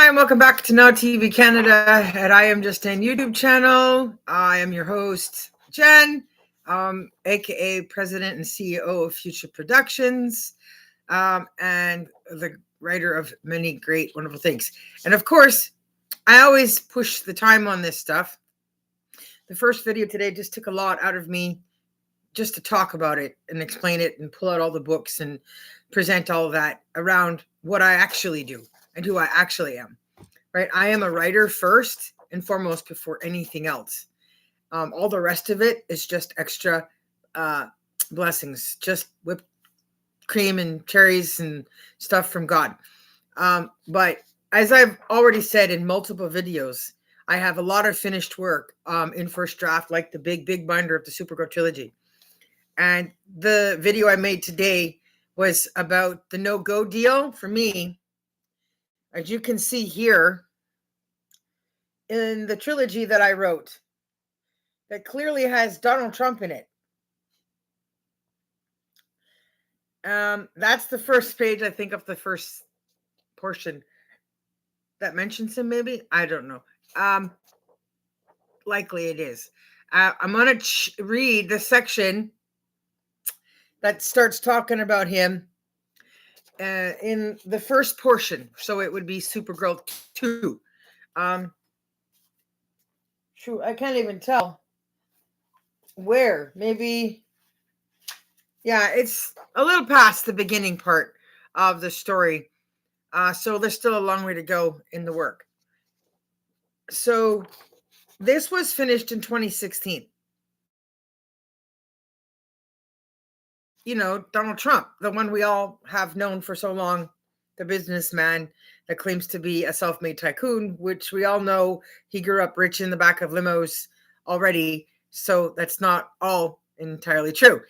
Hi, and welcome back to Now TV Canada at I Am Just Jen YouTube channel. I am your host, Jen, aka President and CEO of Future Productions, and the writer of many great, wonderful things. And of course, I always push the time on this stuff. The first video today just took a lot out of me just to talk about it and explain it and pull out all the books and present all of that around what I actually do and who I actually am. Right? I am a writer first and foremost before anything else. All the rest of it is just extra blessings, just whipped cream and cherries and stuff from God. But as I've already said in multiple videos, I have a lot of finished work in first draft, like the big binder of the Supergirl Trilogy. And the video I made today was about the no-go deal for me. As you can see here, in the trilogy that I wrote, that clearly has Donald Trump in it. That's the first page, I think, of the first portion that mentions him, maybe? I don't know. Likely it is. I'm going to read the section that starts talking about him in the first portion. So it would be Supergirl 2. Shoot, I can't even tell where. Maybe, yeah, it's a little past the beginning part of the story. So there's still a long way to go in the work. So this was finished in 2016. You know, Donald Trump, the one we all have known for so long, the businessman that claims to be a self-made tycoon, which we all know he grew up rich in the back of limos already. So that's not all entirely true.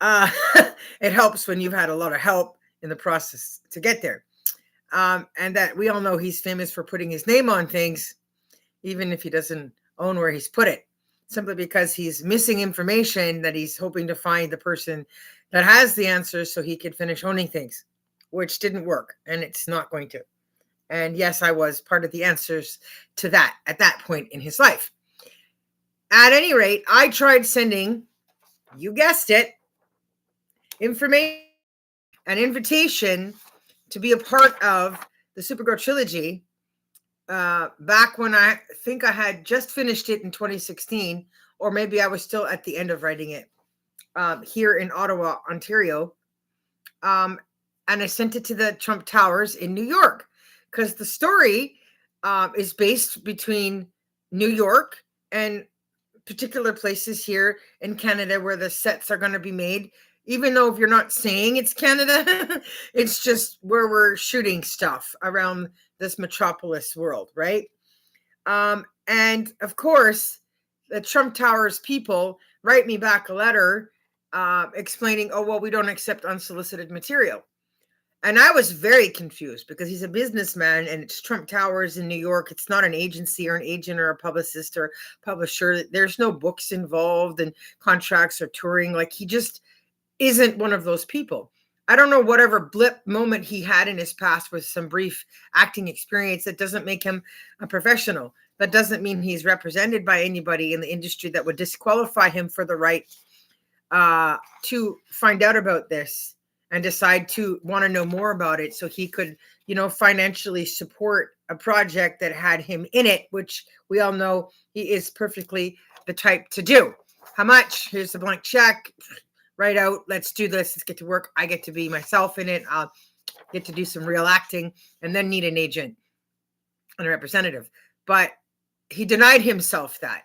It helps when you've had a lot of help in the process to get there. And that we all know he's famous for putting his name on things, even if he doesn't own where he's put it, simply because he's missing information that he's hoping to find the person that has the answers so he could finish owning things, which didn't work, and it's not going to. And yes, I was part of the answers to that at that point in his life. At any rate, I tried sending, you guessed it, information, an invitation to be a part of the Supergirl Trilogy back when I think I had just finished it in 2016, or maybe I was still at the end of writing it here in Ottawa, Ontario. And I sent it to the Trump Towers in New York because the story is based between New York and particular places here in Canada where the sets are going to be made. Even though if you're not saying it's Canada, it's just where we're shooting stuff around this metropolis world, right? And of course, the Trump Towers people write me back a letter explaining, oh, well, we don't accept unsolicited material. And I was very confused because he's a businessman and it's Trump Towers in New York. It's not an agency or an agent or a publicist or publisher. There's no books involved and contracts or touring. Like, he just isn't one of those people. I don't know, whatever blip moment he had in his past with some brief acting experience, that doesn't make him a professional. That doesn't mean he's represented by anybody in the industry that would disqualify him for the right to find out about this and decide to want to know more about it so he could, you know, financially support a project that had him in it, which we all know he is perfectly the type to do. How much? Here's the blank check. Write out. Let's do this. Let's get to work. I get to be myself in it. I'll get to do some real acting and then need an agent and a representative. But he denied himself that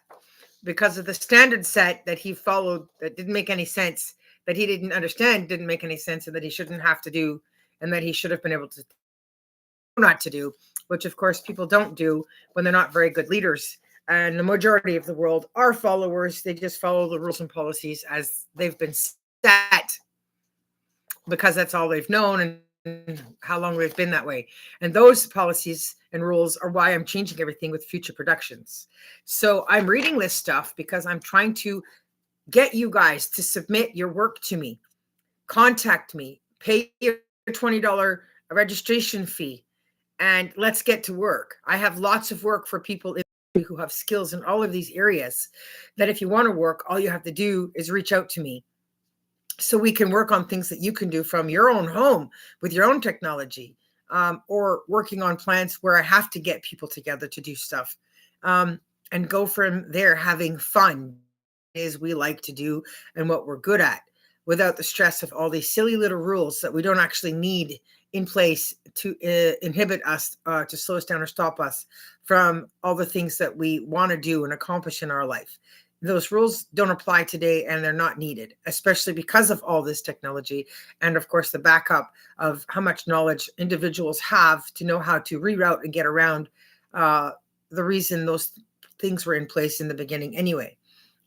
because of the standard set that he followed that didn't make any sense, that he didn't understand, didn't make any sense, and that he shouldn't have to do, and that he should have been able to not to do, which of course people don't do when they're not very good leaders. And the majority of the world are followers. They just follow the rules and policies as they've been set because that's all they've known and how long they've been that way. And those policies and rules are why I'm changing everything with Future Productions. So I'm reading this stuff because I'm trying to get you guys to submit your work to me. Contact me, pay your $20 registration fee, and let's get to work. I have lots of work for people who have skills in all of these areas that if you want to work, all you have to do is reach out to me so we can work on things that you can do from your own home with your own technology, or working on plans where I have to get people together to do stuff, and go from there having fun is we like to do and what we're good at without the stress of all these silly little rules that we don't actually need in place to inhibit us, to slow us down or stop us from all the things that we want to do and accomplish in our life. Those rules don't apply today and they're not needed, especially because of all this technology. And of course, the backup of how much knowledge individuals have to know how to reroute and get around the reason those things were in place in the beginning anyway.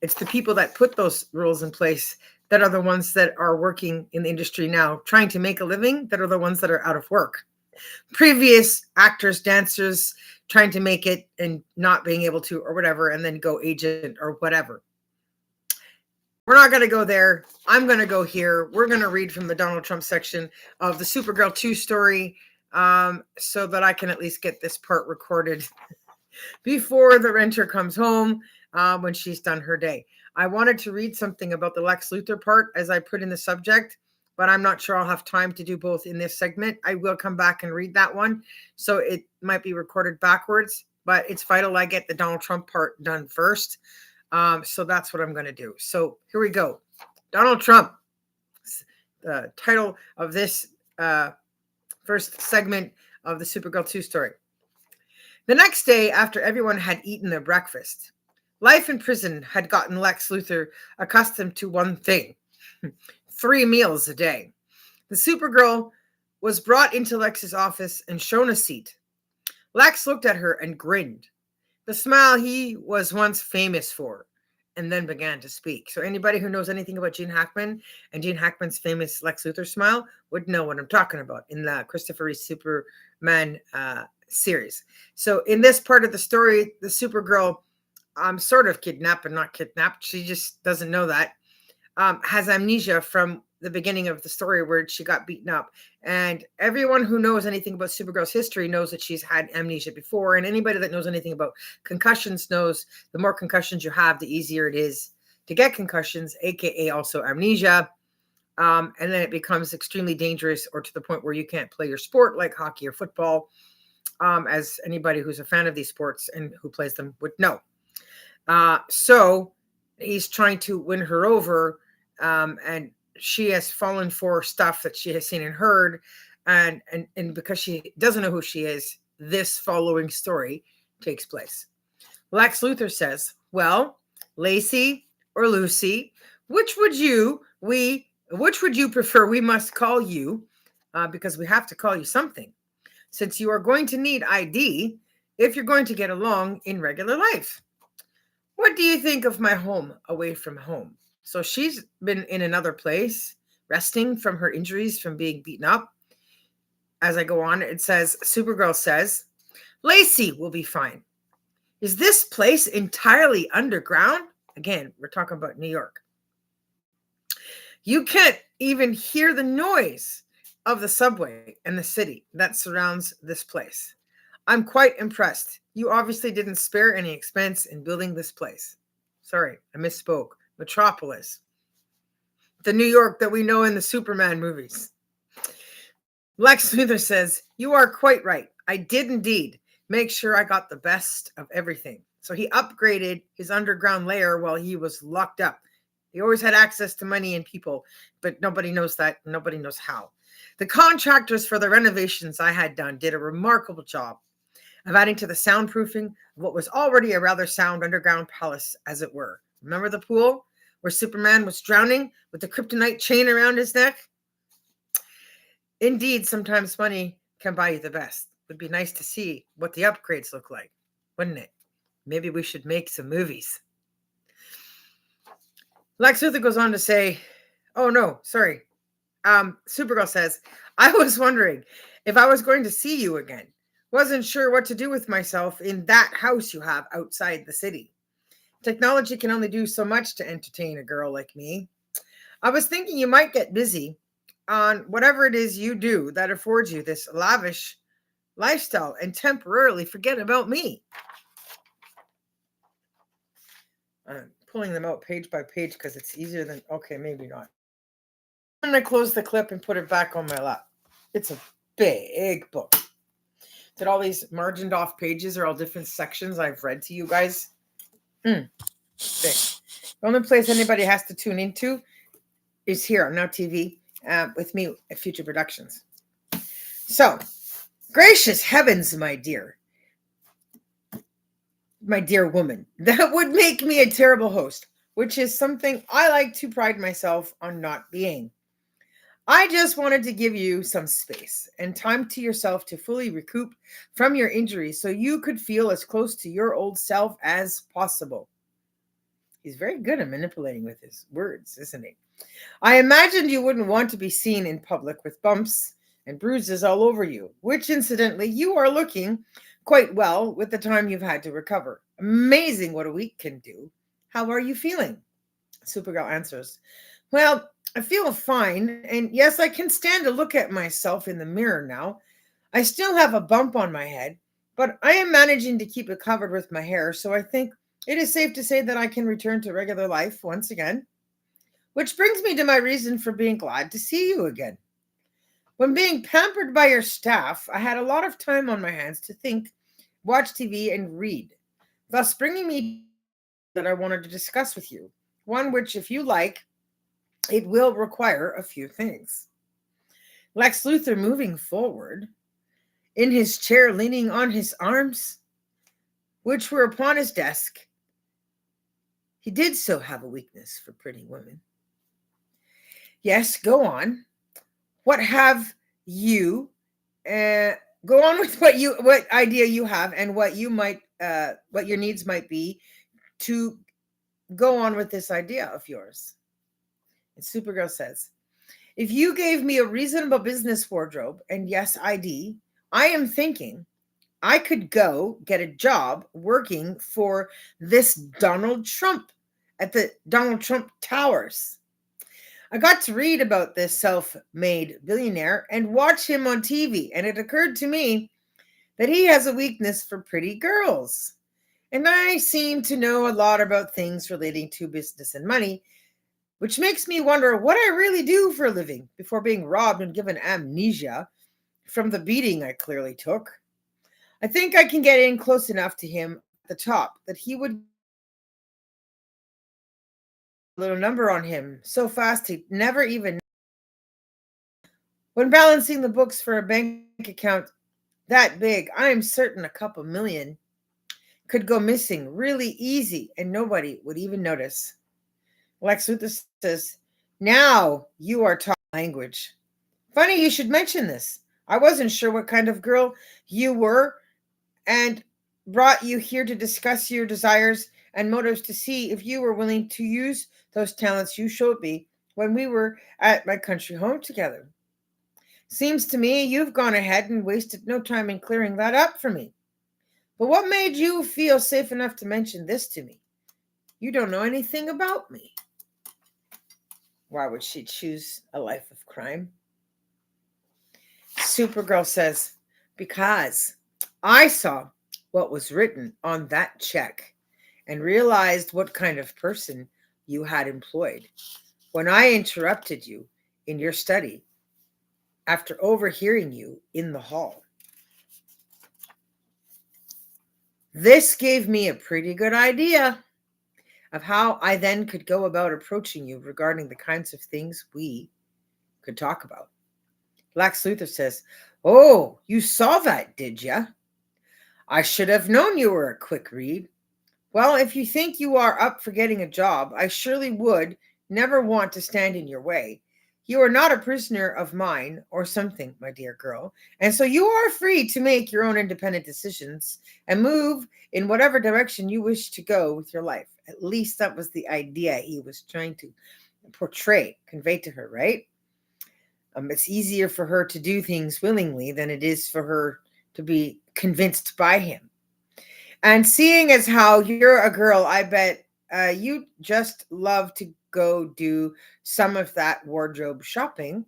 It's the people that put those rules in place that are the ones that are working in the industry now, trying to make a living, that are the ones that are out of work. Previous actors, dancers, trying to make it and not being able to or whatever, and then go agent or whatever. We're not going to go there. I'm going to go here. We're going to read from the Donald Trump section of the Supergirl 2 story, so that I can at least get this part recorded before the renter comes home, when she's done her day. I wanted to read something about the Lex Luthor part as I put in the subject, but I'm not sure I'll have time to do both in this segment. I will come back and read that one. So it might be recorded backwards, but it's vital I get the Donald Trump part done first. So that's what I'm going to do. So here we go. Donald Trump, the title of this first segment of the Supergirl 2 story. The next day, after everyone had eaten their breakfast, life in prison had gotten Lex Luthor accustomed to one thing: 3 meals a day. The Supergirl was brought into Lex's office and shown a seat. Lex looked at her and grinned, the smile he was once famous for, and then began to speak. So anybody who knows anything about Gene Hackman and Gene Hackman's famous Lex Luthor smile would know what I'm talking about in the Christopher Reeve Superman series. So in this part of the story, the Supergirl, sort of kidnapped but not kidnapped, she just doesn't know that, has amnesia from the beginning of the story where she got beaten up. And everyone who knows anything about Supergirl's history knows that she's had amnesia before. And anybody that knows anything about concussions knows the more concussions you have, the easier it is to get concussions, aka also amnesia. And then it becomes extremely dangerous, or to the point where you can't play your sport like hockey or football, as anybody who's a fan of these sports and who plays them would know. So he's trying to win her over, and she has fallen for stuff that she has seen and heard, and because she doesn't know who she is, this following story takes place. Lex Luthor says, "Well, Lacey or Lucy, which would you prefer we must call you, because we have to call you something, since you are going to need ID if you're going to get along in regular life. What do you think of my home away from home?" So she's been in another place, resting from her injuries from being beaten up. As I go on, it says, Supergirl says, "Lacey will be fine. Is this place entirely underground?" Again, we're talking about New York. "You can't even hear the noise of the subway and the city that surrounds this place. I'm quite impressed. You obviously didn't spare any expense in building this place." Sorry, I misspoke. Metropolis. The New York that we know in the Superman movies. Lex Luthor says, "You are quite right. I did indeed make sure I got the best of everything." So he upgraded his underground lair while he was locked up. He always had access to money and people, but nobody knows that. Nobody knows how. "The contractors for the renovations I had done did a remarkable job of adding to the soundproofing of what was already a rather sound underground palace, as it were. Remember the pool where Superman was drowning with the kryptonite chain around his neck? Indeed, sometimes money can buy you the best. Would be nice to see what the upgrades look like, wouldn't it? Maybe we should make some movies." Lex Luthor goes on to say, oh no, sorry. Supergirl says, "I was wondering if I was going to see you again. Wasn't sure what to do with myself in that house you have outside the city. Technology can only do so much to entertain a girl like me. I was thinking you might get busy on whatever it is you do that affords you this lavish lifestyle and temporarily forget about me. I'm pulling them out page by page because it's easier than, okay, maybe not. I'm going to close the clip and put it back on my lap. It's a big book. That all these margined off pages are all different sections I've read to you guys. Big. The only place anybody has to tune into is here on Now TV with me at Future Productions. So, gracious heavens, my dear woman, that would make me a terrible host, which is something I like to pride myself on not being. I just wanted to give you some space and time to yourself to fully recoup from your injuries so you could feel as close to your old self as possible. He's very good at manipulating with his words, isn't he? I imagined you wouldn't want to be seen in public with bumps and bruises all over you, which incidentally, you are looking quite well with the time you've had to recover. Amazing what a week can do. How are you feeling? Supergirl answers, well, I feel fine, and yes, I can stand to look at myself in the mirror now. I still have a bump on my head, but I am managing to keep it covered with my hair, so I think it is safe to say that I can return to regular life once again. Which brings me to my reason for being glad to see you again. When being pampered by your staff, I had a lot of time on my hands to think, watch TV, and read, thus bringing me that I wanted to discuss with you. One which, if you like, it will require a few things. Lex Luthor moving forward, in his chair leaning on his arms, which were upon his desk. He did so have a weakness for pretty women. Yes, go on. What have you? Go on with what idea you have and what you might, what your needs might be to go on with this idea of yours. And Supergirl says, if you gave me a reasonable business wardrobe and yes, ID, I am thinking I could go get a job working for this Donald Trump at the Donald Trump Towers. I got to read about this self-made billionaire and watch him on TV, and it occurred to me that he has a weakness for pretty girls. And I seem to know a lot about things relating to business and money, which makes me wonder what I really do for a living before being robbed and given amnesia from the beating I clearly took. I think I can get in close enough to him at the top that he would little number on him so fast he'd never even. When balancing the books for a bank account that big, I am certain a couple million could go missing really easy and nobody would even notice. Lex Luthor says, now you are talking language. Funny you should mention this. I wasn't sure what kind of girl you were and brought you here to discuss your desires and motives to see if you were willing to use those talents you showed me when we were at my country home together. Seems to me you've gone ahead and wasted no time in clearing that up for me. But what made you feel safe enough to mention this to me? You don't know anything about me. Why would she choose a life of crime? Supergirl says, because I saw what was written on that check and realized what kind of person you had employed when I interrupted you in your study after overhearing you in the hall. This gave me a pretty good idea of how I then could go about approaching you regarding the kinds of things we could talk about. Lex Luthor says, oh, you saw that, did ya? I should have known you were a quick read. Well, if you think you are up for getting a job, I surely would never want to stand in your way. You are not a prisoner of mine or something, my dear girl, and so you are free to make your own independent decisions and move in whatever direction you wish to go with your life. At least that was the idea he was trying to convey to her, right? It's easier for her to do things willingly than it is for her to be convinced by him. And seeing as how you're a girl, I bet you just love to go do some of that wardrobe shopping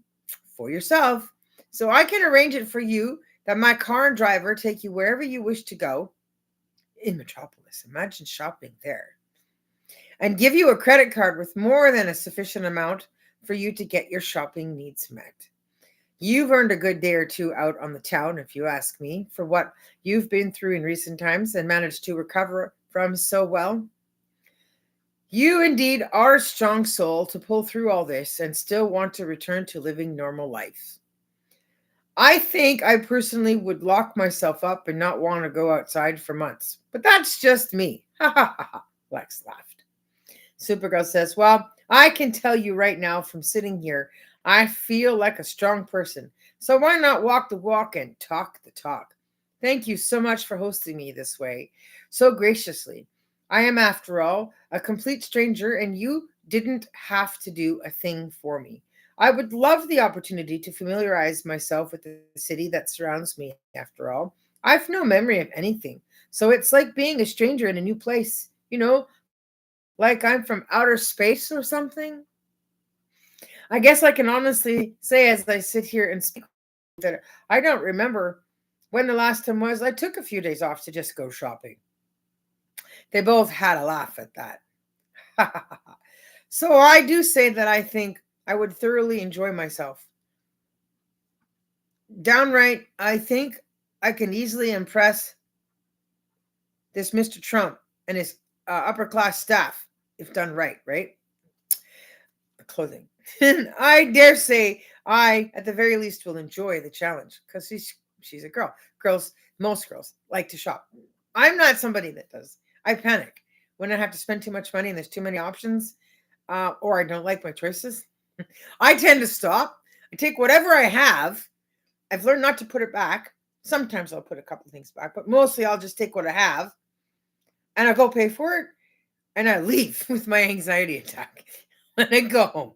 for yourself. So I can arrange it for you that my car and driver take you wherever you wish to go in Metropolis. Imagine shopping there. And give you a credit card with more than a sufficient amount for you to get your shopping needs met. You've earned a good day or two out on the town, if you ask me, for what you've been through in recent times and managed to recover from so well. You indeed are a strong soul to pull through all this and still want to return to living normal life. I think I personally would lock myself up and not want to go outside for months, but that's just me. Ha ha ha ha, Lex laughed. Supergirl says, well, I can tell you right now from sitting here, I feel like a strong person. So why not walk the walk and talk the talk? Thank you so much for hosting me this way, so graciously. I am, after all, a complete stranger, and you didn't have to do a thing for me. I would love the opportunity to familiarize myself with the city that surrounds me, after all. I've no memory of anything, so it's like being a stranger in a new place, like I'm from outer space or something. I guess I can honestly say, as I sit here and speak, that I don't remember when the last time was I took a few days off to just go shopping. They both had a laugh at that. So I do say that I think I would thoroughly enjoy myself. Downright, I think I can easily impress this Mr. Trump and his upper class staff if done right, right? The clothing. I dare say I, at the very least, will enjoy the challenge because she's a girl. Most girls like to shop. I'm not somebody that does. I panic when I have to spend too much money and there's too many options, or I don't like my choices. I tend to stop. I take whatever I have. I've learned not to put it back. Sometimes I'll put a couple things back, but mostly I'll just take what I have and I'll go pay for it and I leave with my anxiety attack when I go home.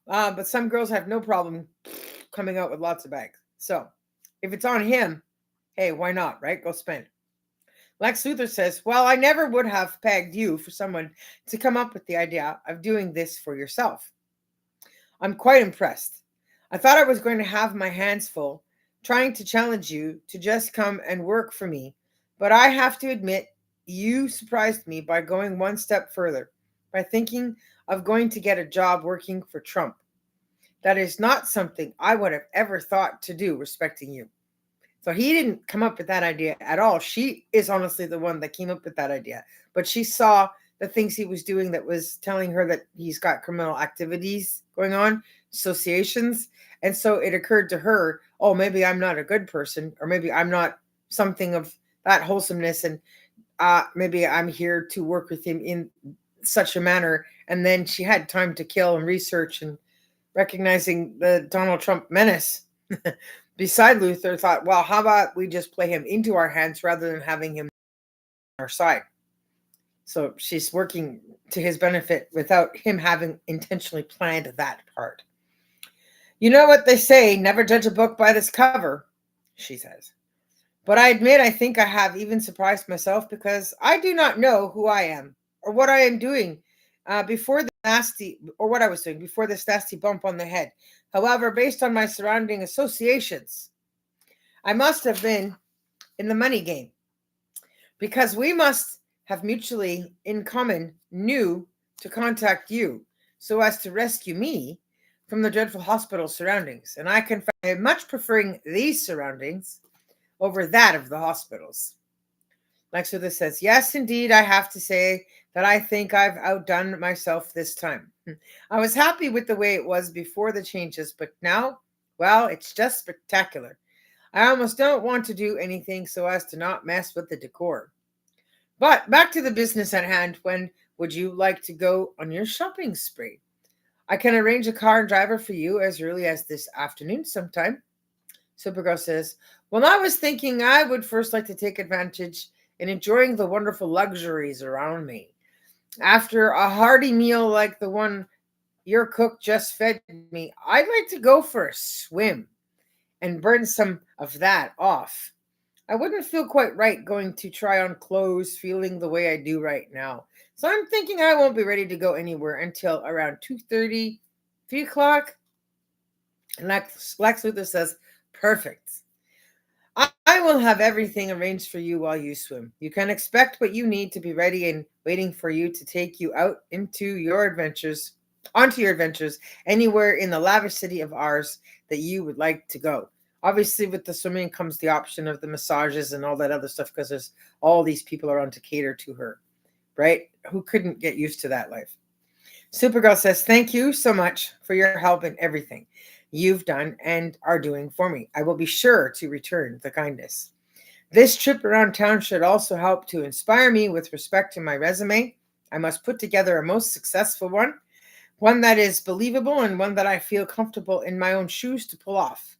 But some girls have no problem coming out with lots of bags. So if it's on him, hey, why not, right? Go spend. Lex Luthor says, well, I never would have pegged you for someone to come up with the idea of doing this for yourself. I'm quite impressed. I thought I was going to have my hands full trying to challenge you to just come and work for me, but I have to admit you surprised me by going one step further, by thinking of going to get a job working for Trump. That is not something I would have ever thought to do, respecting you. So he didn't come up with that idea at all. She is honestly the one that came up with that idea. But she saw the things he was doing that was telling her that he's got criminal activities going on, associations. And so it occurred to her, oh, maybe I'm not a good person, or maybe I'm not something of that wholesomeness. And maybe I'm here to work with him in such a manner. And then she had time to kill and research, and recognizing the Donald Trump menace beside Luthor, thought, well, how about we just play him into our hands rather than having him on our side? So she's working to his benefit without him having intentionally planned that part. You know what they say, never judge a book by this cover, she says. But I admit I think I have even surprised myself because I do not know who I am or what I am doing before what I was doing before this nasty bump on the head. However, based on my surrounding associations, I must have been in the money game because we must have mutually in common knew to contact you so as to rescue me from the dreadful hospital surroundings. And I confess I am much preferring these surroundings over that of the hospitals. Lex Luthor says, yes, indeed, I have to say that I think I've outdone myself this time. I was happy with the way it was before the changes, but now, well, it's just spectacular. I almost don't want to do anything so as to not mess with the decor. But back to the business at hand. When would you like to go on your shopping spree? I can arrange a car and driver for you as early as this afternoon sometime. Supergirl says, well, I was thinking I would first like to take advantage in enjoying the wonderful luxuries around me. After a hearty meal like the one your cook just fed me, I'd like to go for a swim and burn some of that off. I wouldn't feel quite right going to try on clothes feeling the way I do right now. So I'm thinking I won't be ready to go anywhere until around 2:30, 3 o'clock. And Lex Luthor says, perfect. I will have everything arranged for you while you swim. You can expect what you need to be ready and waiting for you to take you out onto your adventures, anywhere in the lavish city of ours that you would like to go. Obviously, with the swimming comes the option of the massages and all that other stuff because there's all these people around to cater to her, right? Who couldn't get used to that life. Supergirl says, "Thank you so much for your help and everything you've done and are doing for me. I will be sure to return the kindness. This trip around town should also help to inspire me with respect to my resume. I must put together a most successful one that is believable and one that I feel comfortable in my own shoes to pull off.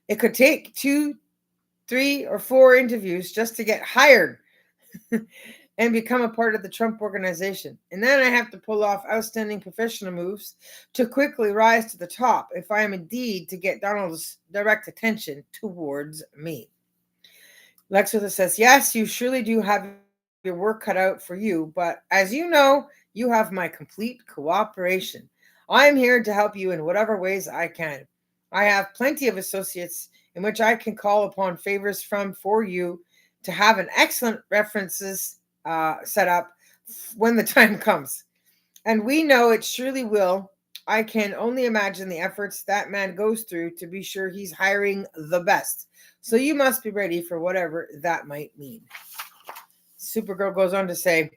It could take 2, 3, or 4 interviews just to get hired and become a part of the Trump organization. And then I have to pull off outstanding professional moves to quickly rise to the top if I am indeed to get Donald's direct attention towards me." Lex Luthor says, "Yes, you surely do have your work cut out for you, but as you know, you have my complete cooperation. I am here to help you in whatever ways I can. I have plenty of associates in which I can call upon favors from for you to have an excellent references set up when the time comes. And we know it surely will. I can only imagine the efforts that man goes through to be sure he's hiring the best. So you must be ready for whatever that might mean." Supergirl goes on to say,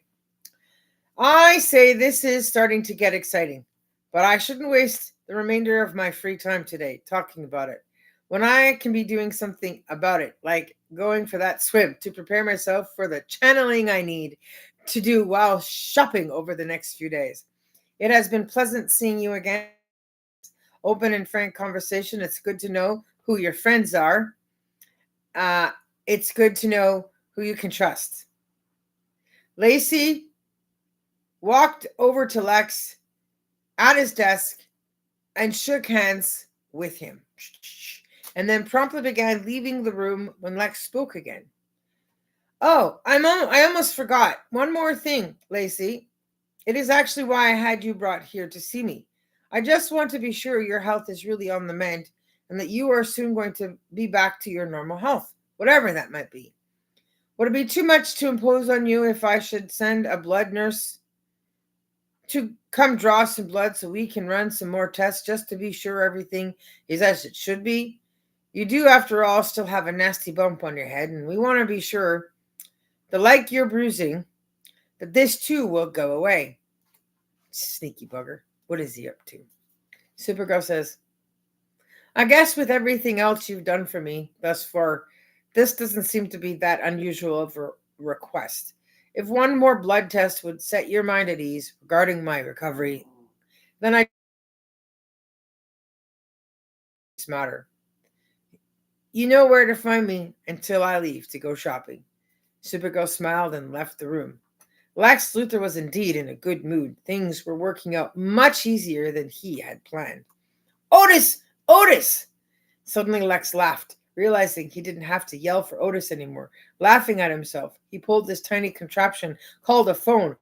"I say this is starting to get exciting, but I shouldn't waste the remainder of my free time today talking about it when I can be doing something about it, like going for that swim to prepare myself for the channeling I need to do while shopping over the next few days. It has been pleasant seeing you again. Open and frank conversation. It's good to know who your friends are. It's good to know who you can trust." Lacey walked over to Lex at his desk and shook hands with him, and then promptly began leaving the room when Lex spoke again. "Oh, I almost forgot. One more thing, Lacey. It is actually why I had you brought here to see me. I just want to be sure your health is really on the mend and that you are soon going to be back to your normal health, whatever that might be. Would it be too much to impose on you if I should send a blood nurse to come draw some blood so we can run some more tests just to be sure everything is as it should be? You do, after all, still have a nasty bump on your head, and we want to be sure that, like your bruising, that this too will go away." Sneaky bugger. What is he up to? Supergirl says, "I guess with everything else you've done for me thus far, this doesn't seem to be that unusual of a request. If one more blood test would set your mind at ease regarding my recovery, then I matter. You know where to find me until I leave to go shopping." Supergirl smiled and left the room. Lex Luthor was indeed in a good mood. Things were working out much easier than he had planned. "Otis! Otis!" Suddenly Lex laughed, realizing he didn't have to yell for Otis anymore. Laughing at himself, he pulled this tiny contraption called a phone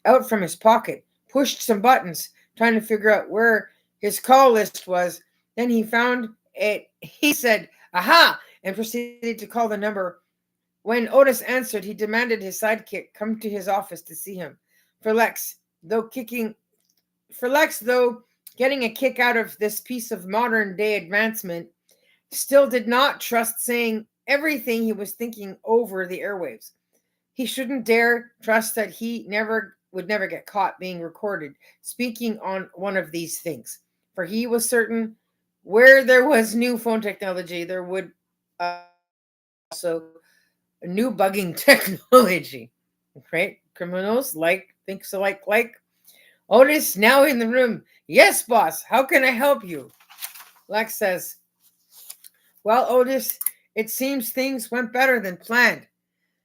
out from his pocket, pushed some buttons, trying to figure out where his call list was. Then he found it. He said, "Aha!" and proceeded to call the number. When Otis answered, he demanded his sidekick come to his office to see him. For Lex, though getting a kick out of this piece of modern day advancement, still did not trust saying everything he was thinking over the airwaves. He shouldn't dare trust that he would never get caught being recorded speaking on one of these things. For he was certain where there was new phone technology, there would also new bugging technology. Right? Criminals think so like. Otis, now in the room. "Yes, boss. How can I help you?" Lex says, "Well, Otis, it seems things went better than planned.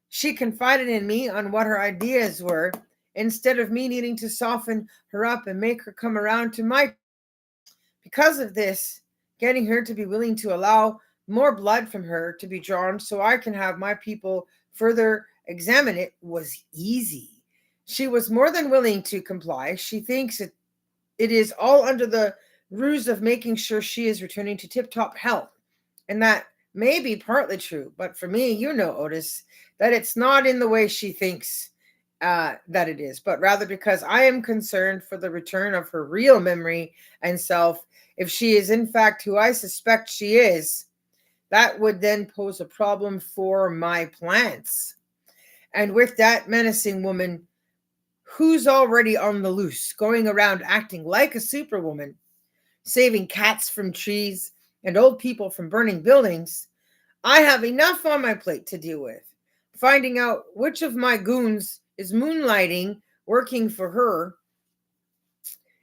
She confided in me on what her ideas were, instead of me needing to soften her up and make her come around to my. Because of this, getting her to be willing to allow more blood from her to be drawn so I can have my people further examine it was easy. She was more than willing to comply. She thinks it is all under the ruse of making sure she is returning to tip-top health, and that may be partly true, but for me, Otis, that it's not in the way she thinks that it is, but rather because I am concerned for the return of her real memory and self. If she is in fact who I suspect she is, that would then pose a problem for my plants. And with that menacing woman who's already on the loose, going around acting like a superwoman, saving cats from trees and old people from burning buildings, I have enough on my plate to deal with. Finding out which of my goons is moonlighting, working for her,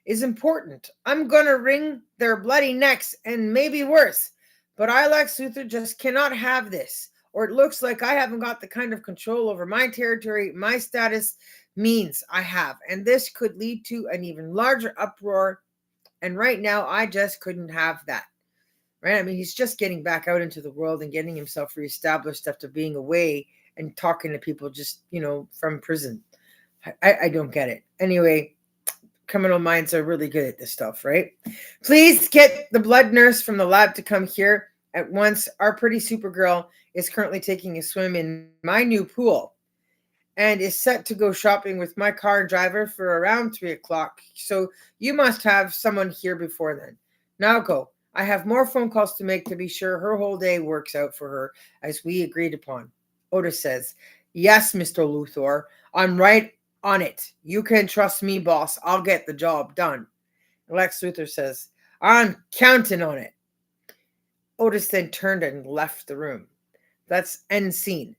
is important. I'm gonna wring their bloody necks and maybe worse. But I, Lex Luthor, just cannot have this. Or it looks like I haven't got the kind of control over my territory, my status means I have. And this could lead to an even larger uproar. And right now, I just couldn't have that. Right? I mean, he's just getting back out into the world and getting himself reestablished after being away and talking to people just, from prison. I don't get it. Anyway, criminal minds are really good at this stuff, right? Please get the blood nurse from the lab to come here at once. Our pretty Supergirl is currently taking a swim in my new pool and is set to go shopping with my car driver for around 3 o'clock. So you must have someone here before then. Now go. I have more phone calls to make to be sure her whole day works out for her as we agreed upon. Otis says, yes, Mr. Luthor, I'm right on it. You can trust me, boss. I'll get the job done. Lex Luthor says, I'm counting on it. Otis then turned and left the room. That's end scene.